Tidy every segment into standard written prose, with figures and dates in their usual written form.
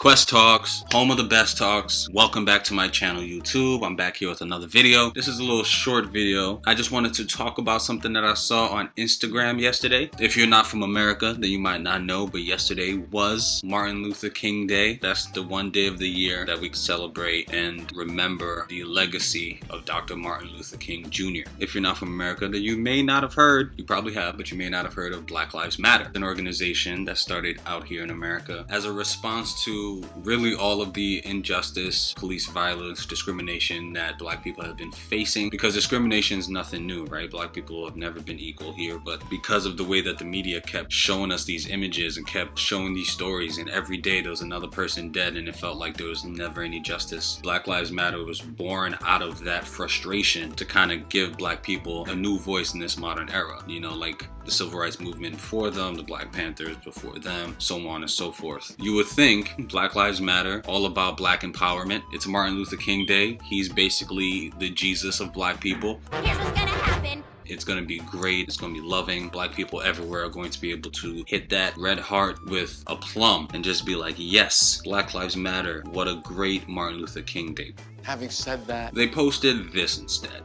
Quest Talks, home of the best talks. Welcome back to my channel YouTube. I'm back here with another video. This is a little short video. I just wanted to talk about something that I saw on Instagram yesterday. If you're not from America, then you might not know, but yesterday was Martin Luther King Day. That's the one day of the year that we celebrate and remember the legacy of Dr. Martin Luther King Jr. If you're not from America, then you may not have heard, you probably have, but you may not have heard of Black Lives Matter, an organization that started out here in America as a response to really all of the injustice, police violence, discrimination that Black people have been facing. Because discrimination is nothing new, right? Black people have never been equal here, but because of the way that the media kept showing us these images and kept showing these stories, and every day there was another person dead and it felt like there was never any justice. Black Lives Matter was born out of that frustration to kind of give Black people a new voice in this modern era. You know, like the Civil Rights Movement before them, the Black Panthers before them, so on and so forth. You would think Black Lives Matter, all about Black empowerment. It's Martin Luther King Day. He's basically the Jesus of Black people. Here's what's gonna happen. It's going to be great. It's going to be loving. Black people everywhere are going to be able to hit that red heart with a plum and just be like, yes, Black Lives Matter. What a great Martin Luther King Day. Having said that, they posted this instead.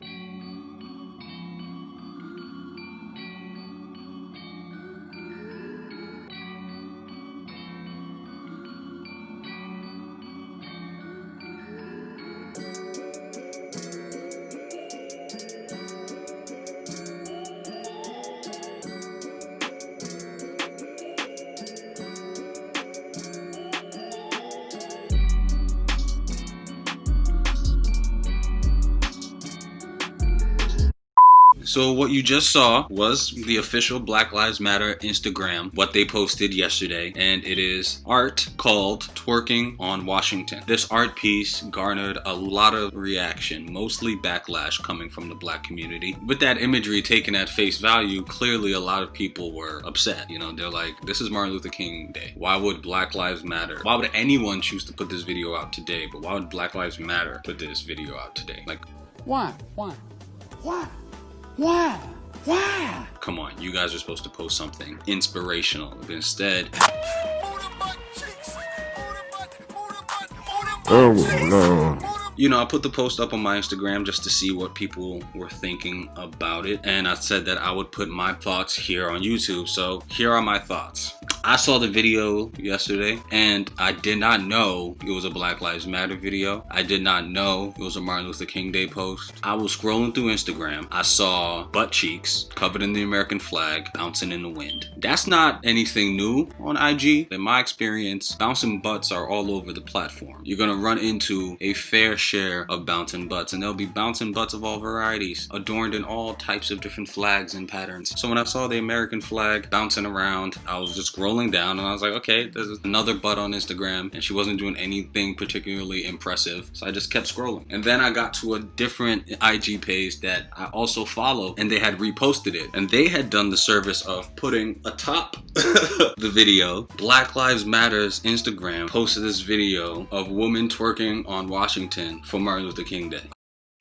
So what you just saw was the official Black Lives Matter Instagram, what they posted yesterday, and it is art called Twerking on Washington. This art piece garnered a lot of reaction, mostly backlash coming from the Black community. With that imagery taken at face value, clearly a lot of people were upset. You know, they're like, this is Martin Luther King Day. Why would Black Lives Matter? Why would anyone choose to put this video out today? But why would Black Lives Matter put this video out today? Like, why? Why? Come on, you guys are supposed to post something inspirational. But instead, you know, I put the post up on my Instagram just to see what people were thinking about it. And I said that I would put my thoughts here on YouTube. So here are my thoughts. I saw the video yesterday and I did not know it was a Black Lives Matter video. I did not know it was a Martin Luther King Day post. I was scrolling through Instagram. I saw butt cheeks covered in the American flag bouncing in the wind. That's not anything new on IG. In my experience, bouncing butts are all over the platform. You're gonna run into a fair share of bouncing butts, and there'll be bouncing butts of all varieties, adorned in all types of different flags and patterns. So when I saw the American flag bouncing around, I was just scrolling down and I was like, okay, there's another butt on Instagram, and she wasn't doing anything particularly impressive, so I just kept scrolling. And then I got to a different IG page that I also follow, and they had reposted it, and they had done the service of putting atop the video, Black Lives Matter's Instagram posted this video of women twerking on Washington for Martin Luther King Day.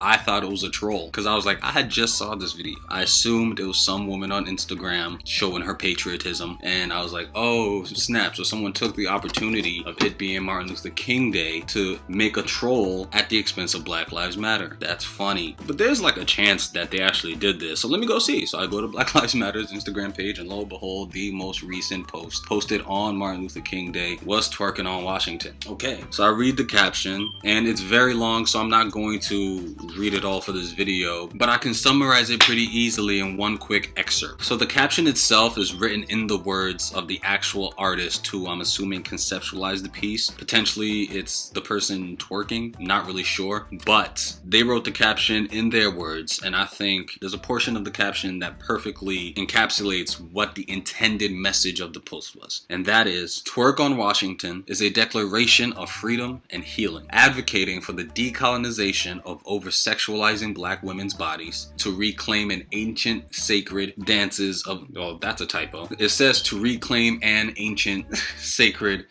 I thought it was a troll because I was like, I had just saw this video. I assumed it was some woman on Instagram showing her patriotism, and I was like, oh snap, so someone took the opportunity of it being Martin Luther King Day to make a troll at the expense of Black Lives Matter. That's funny. But there's like a chance that they actually did this, so let me go see. So I go to Black Lives Matter's Instagram page, and lo and behold, the most recent post posted on Martin Luther King Day was twerking on Washington. Okay, so I read the caption, and it's very long, so I'm not going to read it all for this video, but I can summarize it pretty easily in one quick excerpt. So the caption itself is written in the words of the actual artist who I'm assuming conceptualized the piece. Potentially it's the person twerking, not really sure, but they wrote the caption in their words, and I think there's a portion of the caption that perfectly encapsulates what the intended message of the post was, and that is, twerk on Washington is a declaration of freedom and healing, advocating for the decolonization of over-sexualizing Black women's bodies, to reclaim an ancient sacred dances of, oh, that's a typo. It says to reclaim an ancient sacred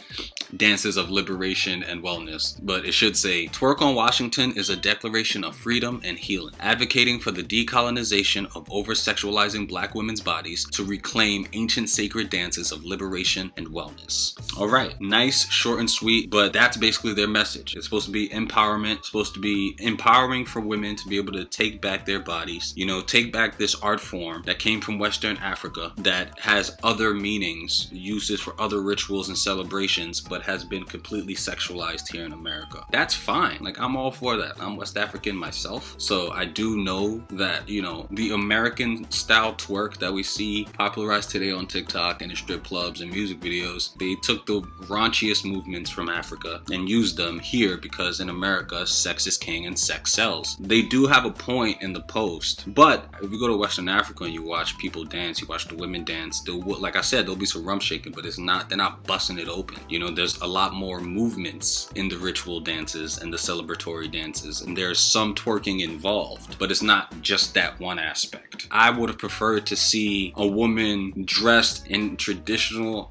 dances of liberation and wellness, but it should say, twerk on Washington is a declaration of freedom and healing, advocating for the decolonization of over-sexualizing black women's bodies to reclaim ancient sacred dances of liberation and wellness. All right, nice, short and sweet, but that's basically their message. It's supposed to be empowerment, it's supposed to be empowering for women to be able to take back their bodies, you know, take back this art form that came from Western Africa that has other meanings, uses for other rituals and celebrations, but has been completely sexualized here in America. That's fine. Like, I'm all for that. I'm West African myself, so I do know that, you know, the American style twerk that we see popularized today on TikTok and in strip clubs and music videos, they took the raunchiest movements from Africa and used them here because in America, sex is king and sex sells. They do have a point in the post, but if you go to Western Africa and you watch people dance, you watch the women dance, like I said, there'll be some rum shaking, but they're not busting it open. You know, there's a lot more movements in the ritual dances and the celebratory dances, and there's some twerking involved, but it's not just that one aspect. I would have preferred to see a woman dressed in traditional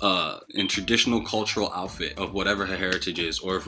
cultural outfit of whatever her heritage is, or if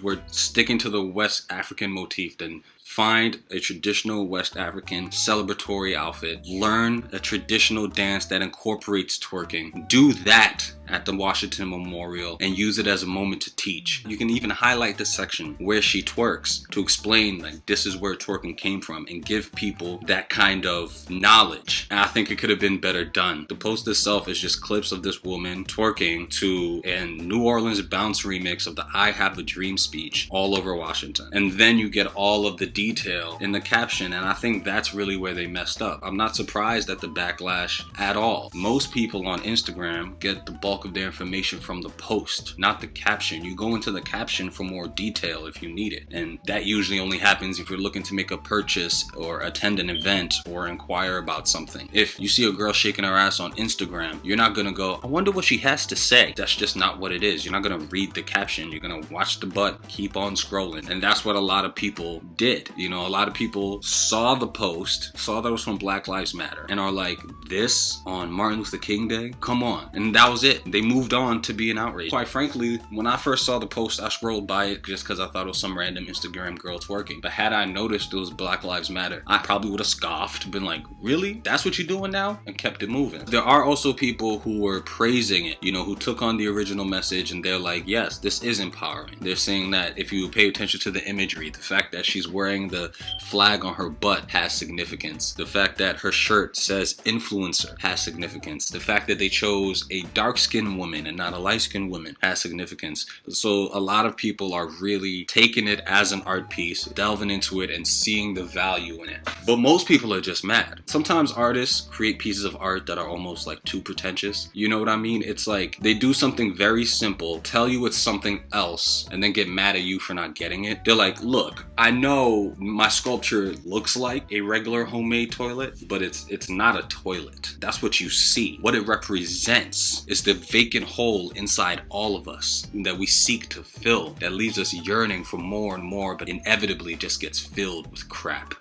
we're sticking to the West African motif, then find a traditional West African celebratory outfit, learn a traditional dance that incorporates twerking, do that at the Washington Memorial and use it as a moment to teach. You can even highlight the section where she twerks to explain, like, this is where twerking came from, and give people that kind of knowledge. And I think it could have been better done. The post itself is just clips of this woman twerking to a New Orleans bounce remix of the I Have a Dream speech all over Washington. And then you get all of the detail in the caption, and I think that's really where they messed up. I'm not surprised at the backlash at all. Most people on Instagram get the bulk of their information from the post, not the caption. You go into the caption for more detail if you need it, and that usually only happens if you're looking to make a purchase or attend an event or inquire about something. If you see a girl shaking her ass on Instagram, you're not gonna go, I wonder what she has to say. That's just not what it is. You're not gonna read the caption. You're gonna watch the butt, keep on scrolling, and that's what a lot of people did. You know, a lot of people saw the post, saw that it was from Black Lives Matter, and are like, this on Martin Luther King Day? Come on. And that was it. They moved on to be an outrage. Quite frankly, when I first saw the post, I scrolled by it just because I thought it was some random Instagram girl twerking. But had I noticed it was Black Lives Matter, I probably would have scoffed, been like, really? That's what you're doing now? And kept it moving. There are also people who were praising it, you know, who took on the original message, and they're like, yes, this is empowering. They're saying that if you pay attention to the imagery, the fact that she's wearing the flag on her butt has significance. The fact that her shirt says influencer has significance. The fact that they chose a dark-skinned woman and not a light-skinned woman has significance. So a lot of people are really taking it as an art piece, delving into it and seeing the value in it. But most people are just mad. Sometimes artists create pieces of art that are almost like too pretentious. You know what I mean? It's like they do something very simple, tell you it's something else, and then get mad at you for not getting it. They're like, look, I know my sculpture looks like a regular homemade toilet, but it's not a toilet. That's what you see. What it represents is the vacant hole inside all of us that we seek to fill, that leaves us yearning for more and more, but inevitably just gets filled with crap.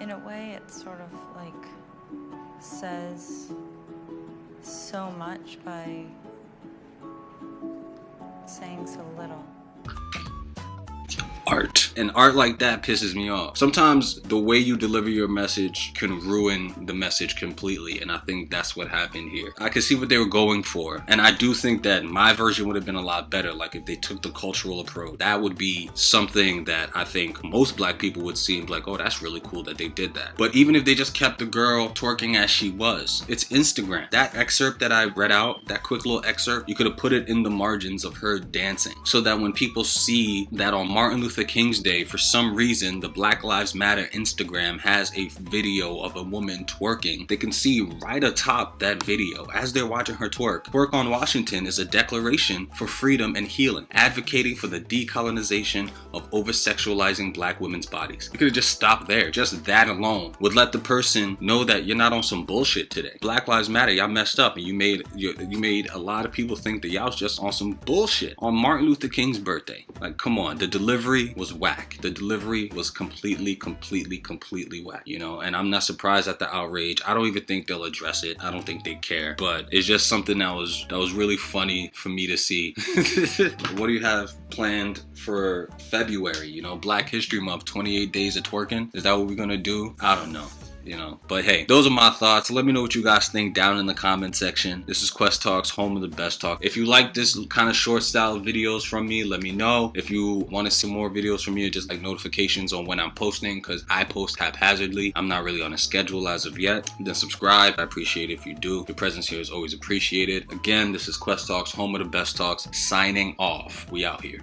In a way, it sort of like says so much by saying so little. Art. And art like that pisses me off. Sometimes the way you deliver your message can ruin the message completely, and I think that's what happened here. I can see what they were going for, and I do think that my version would have been a lot better. Like, if they took the cultural approach, that would be something that I think most black people would see and be like, oh, that's really cool that they did that. But even if they just kept the girl twerking as she was, it's Instagram. That excerpt that I read out, that quick little excerpt, you could have put it in the margins of her dancing, so that when people see that on Martin Luther King's Day, for some reason, the Black Lives Matter Instagram has a video of a woman twerking, they can see right atop that video as they're watching her twerk. Twerk on Washington is a declaration for freedom and healing, advocating for the decolonization of over-sexualizing black women's bodies. You could have just stopped there. Just that alone would let the person know that you're not on some bullshit today. Black Lives Matter, y'all messed up, and you made a lot of people think that y'all was just on some bullshit on Martin Luther King's birthday. Like, come on, the delivery was whack. whack. The delivery was completely whack, you know, and I'm not surprised at the outrage. I don't even think they'll address it. I don't think they care, but it's just something that was really funny for me to see. What do you have planned for February? You know, Black History Month, 28 days of twerking. Is that what we're gonna do? I don't know. You know, but hey, those are my thoughts. Let me know what you guys think down in the comment section. This is Quest Talks, home of the best talk. If you like this kind of short style videos from me, let me know. If you want to see more videos from me, just like notifications on when I'm posting, because I post haphazardly. I'm not really on a schedule as of yet. Then subscribe. I appreciate it if you do. Your presence here is always appreciated. Again, this is Quest Talks, home of the best talks, signing off. We out here.